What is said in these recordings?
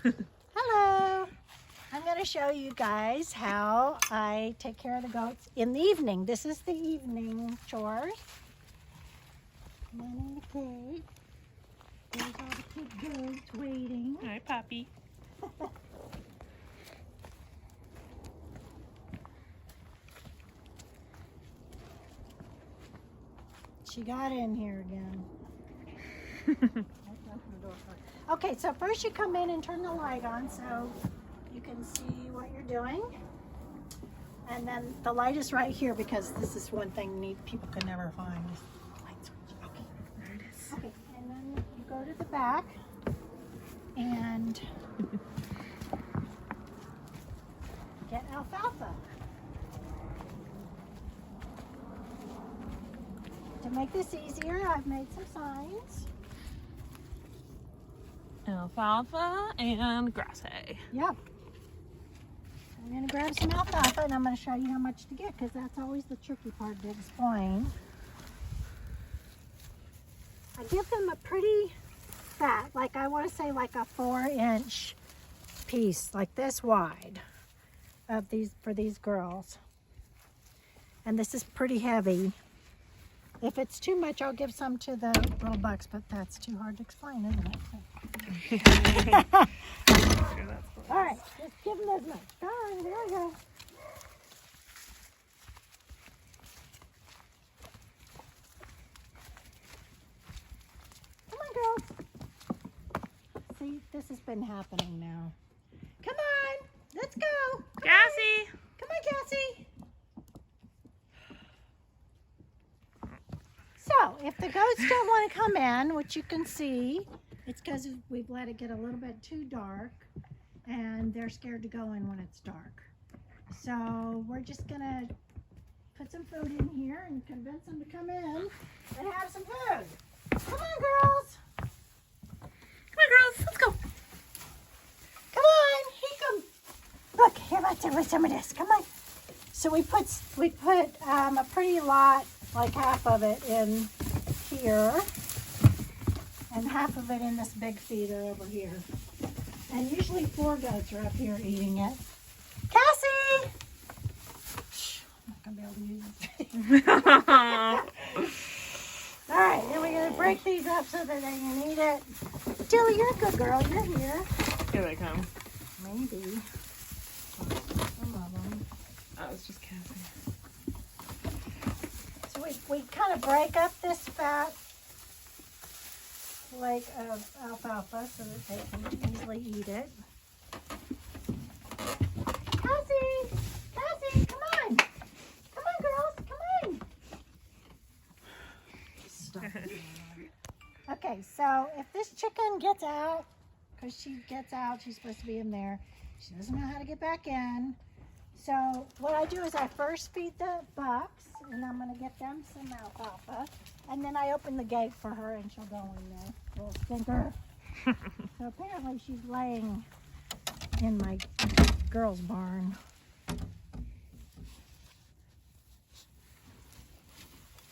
Hello. I'm going to show you guys how I take care of the goats in the evening. This is the evening chores. Come on in the cage. There's all the cute goats waiting. Hi, Poppy. She got in here again. Okay, so first you come in and turn the light on so you can see what you're doing. And then the light is right here because this is one thing people can never find. Is the light switch. Okay, There it is. okay, and then you go to the back and get alfalfa. To make this easier, I've made some signs. Alfalfa and grass hay. Yep. I'm going to grab some alfalfa and I'm going to show you how much to get because that's always the tricky part to explain. I give them a pretty fat, like I want to say like a 4-inch piece, like this wide of these for these girls. And this is pretty heavy. If it's too much, I'll give some to the little bucks, but that's too hard to explain, isn't it? All right, just give them as much. All right, there we go. Come on, girls. See, this has been happening now. Come on, let's go. Cassie! Come on, Cassie. So, if the goats don't want to come in, which you can see, it's because we've let it get a little bit too dark and they're scared to go in when it's dark. So, we're just going to put some food in here and convince them to come in and have some food. Come on, girls. Come on, girls, let's go. Come on, here come. Look, here, let's do some of this. Come on. So we put a pretty lot, like half of it in here, and half of it in this big feeder over here. And usually 4 goats are up here eating it. Cassie! Shh, I'm not gonna be able to use this. All right, then we're gonna break these up so that they can eat it. Dilly, you're a good girl. You're here. Here they come. Maybe. Some of them. Oh, it's just Cassie. So we kind of break up this fat flake of alfalfa so that they can easily eat it. Cassie! Cassie, come on! Come on, girls, come on! Stop it. Okay, so if this chicken gets out, because she gets out, she's supposed to be in there. She doesn't know how to get back in. So what I do is I first feed the bucks, and I'm going to get them some alfalfa, and then I open the gate for her, and she'll go in there. Little stinker. So apparently she's laying in my girls' barn.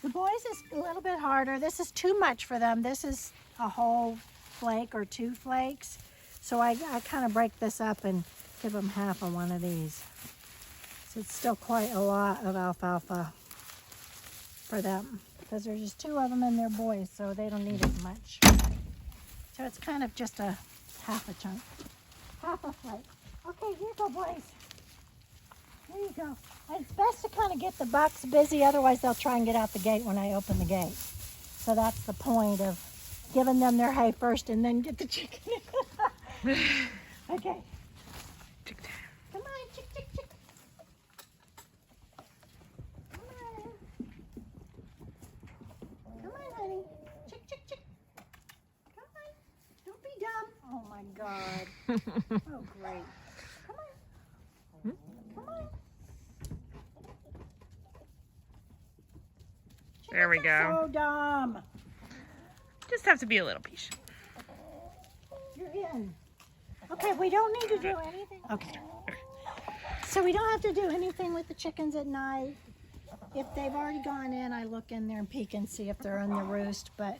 The boys is a little bit harder. This is too much for them. This is a whole flake or 2 flakes. So I kind of break this up and give them half of one of these. So it's still quite a lot of alfalfa for them because there's just 2 of them and they're boys, so they don't need as much. So it's kind of just a half a chunk, half a flake. Okay, here you go, boys. There you go. And it's best to kind of get the bucks busy, otherwise they'll try and get out the gate when I open the gate. So that's the point of giving them their hay first and then get the chicken. Okay. Chick time. Come on, chick, chick, chick. Come on. Come on, honey. Chick, chick, chick. Come on. Don't be dumb. Oh, my God. Oh, great. Come on. Come on. There we Chickens are go. so dumb. Just have to be a little patient. You're in. Okay, we don't need to do anything. Okay. So we don't have to do anything with the chickens at night. If they've already gone in, I look in there and peek and see if they're in the roost. But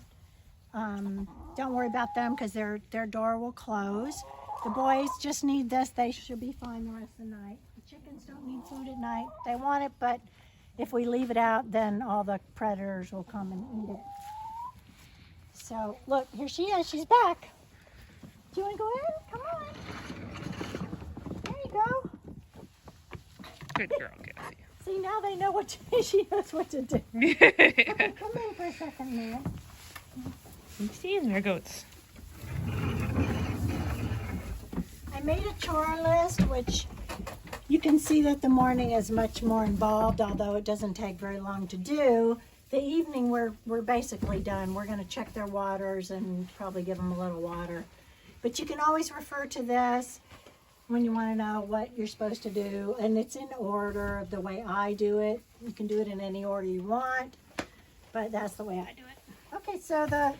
don't worry about them because their door will close. The boys just need this. They should be fine the rest of the night. The chickens don't need food at night. They want it, but if we leave it out, then all the predators will come and eat it. So, look, here she is. She's back. Do you want to go in? Come on. There you go. Good girl, Cassie. See, now they know what to, she knows what to do. Okay, come in for a second, man. See, and there goats. I made a chore list, which you can see that the morning is much more involved, although it doesn't take very long to do. The evening, we're basically done. We're going to check their waters and probably give them a little water. But you can always refer to this when you want to know what you're supposed to do. And it's in order of the way I do it. You can do it in any order you want, but that's the way I do it. Okay, so the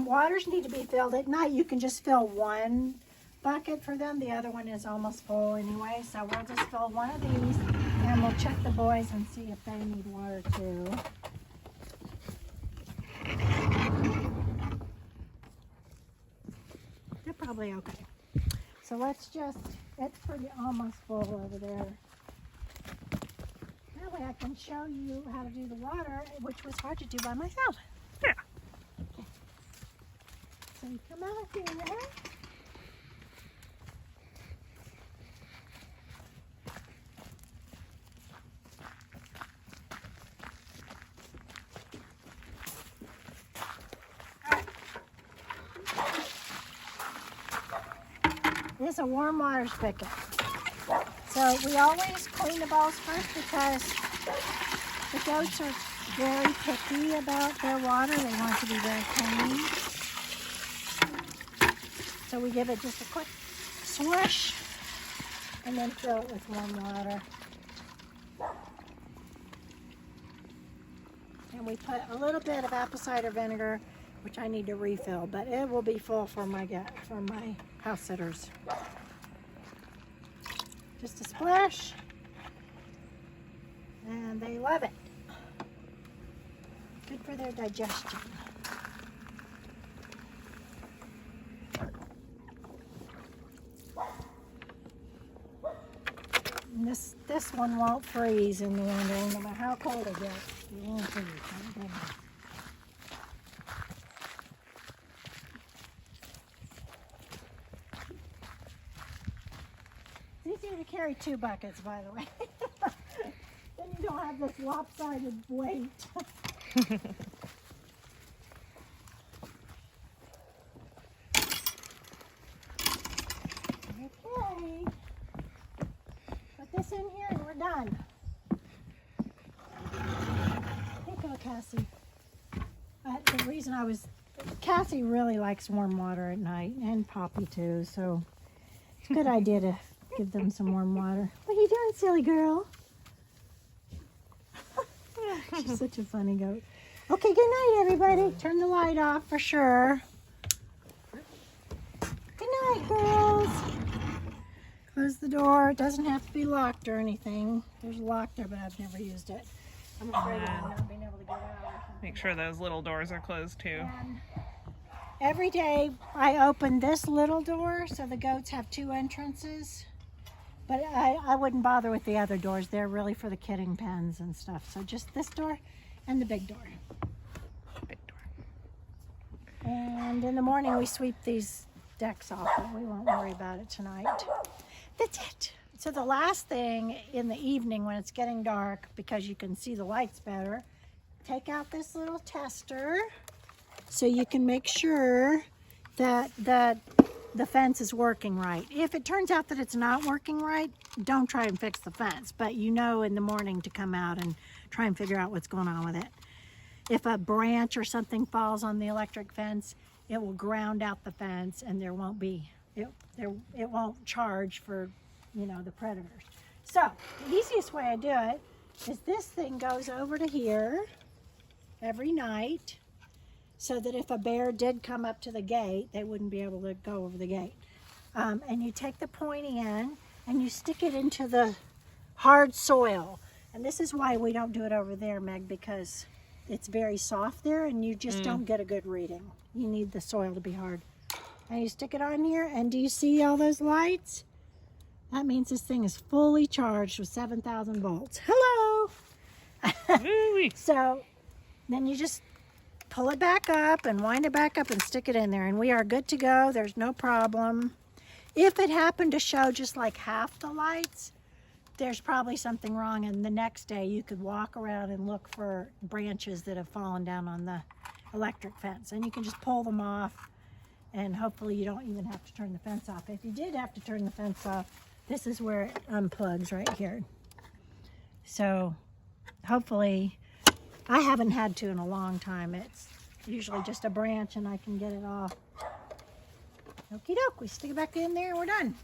waters need to be filled at night. You can just fill one bucket for them. The other one is almost full anyway. So we'll just fill one of these and we'll check the boys and see if they need water too. They're probably okay. So let's just, it's pretty almost full over there. That way I can show you how to do the water, which was hard to do by myself. Yeah. Okay. So you come out here. This is a warm water spigot. So we always clean the bowls first because the goats are very picky about their water. They want it to be very clean. So we give it just a quick swish and then fill it with warm water. And we put a little bit of apple cider vinegar, which I need to refill, but it will be full for my house sitters. Just a splash, and they love it. Good for their digestion. And this one won't freeze in the winter, no matter how cold it gets. It won't freeze. It's easier to carry 2 buckets, by the way. Then you don't have this lopsided weight. Okay. Put this in here and we're done. Here you go, Cassie. The reason Cassie really likes warm water at night, and Poppy too, so it's a good idea to give them some warm water. What are you doing, silly girl? She's such a funny goat. Okay, good night, everybody. Turn the light off for sure. Good night, girls. Close the door. It doesn't have to be locked or anything. There's a lock there, but I've never used it. I'm afraid of not being able to get out. Make sure those little doors are closed too. And every day I open this little door so the goats have 2 entrances. But I wouldn't bother with the other doors. They're really for the kidding pens and stuff. So just this door and the big door. Big door. And in the morning we sweep these decks off, but we won't worry about it tonight. That's it. So the last thing in the evening when it's getting dark, because you can see the lights better, take out this little tester so you can make sure that the fence is working right. If it turns out that it's not working right, don't try and fix the fence, but you know in the morning to come out and try and figure out what's going on with it. If a branch or something falls on the electric fence, it will ground out the fence and there won't be, it won't charge for, the predators. So the easiest way I do it is this thing goes over to here every night, so that if a bear did come up to the gate, they wouldn't be able to go over the gate. And you take the pointy end and you stick it into the hard soil. And this is why we don't do it over there, Meg, because it's very soft there and you just don't get a good reading. You need the soil to be hard. And you stick it on here, and do you see all those lights? That means this thing is fully charged with 7,000 volts. Hello! Woo-wee. So then you just pull it back up and wind it back up and stick it in there, and we are good to go. There's no problem. If it happened to show just like half the lights, there's probably something wrong, and the next day you could walk around and look for branches that have fallen down on the electric fence, and you can just pull them off, and hopefully you don't even have to turn the fence off. If you did have to turn the fence off, this is where it unplugs right here. So hopefully, I haven't had to in a long time. It's usually just a branch and I can get it off. Okie doke, we stick it back in there and we're done.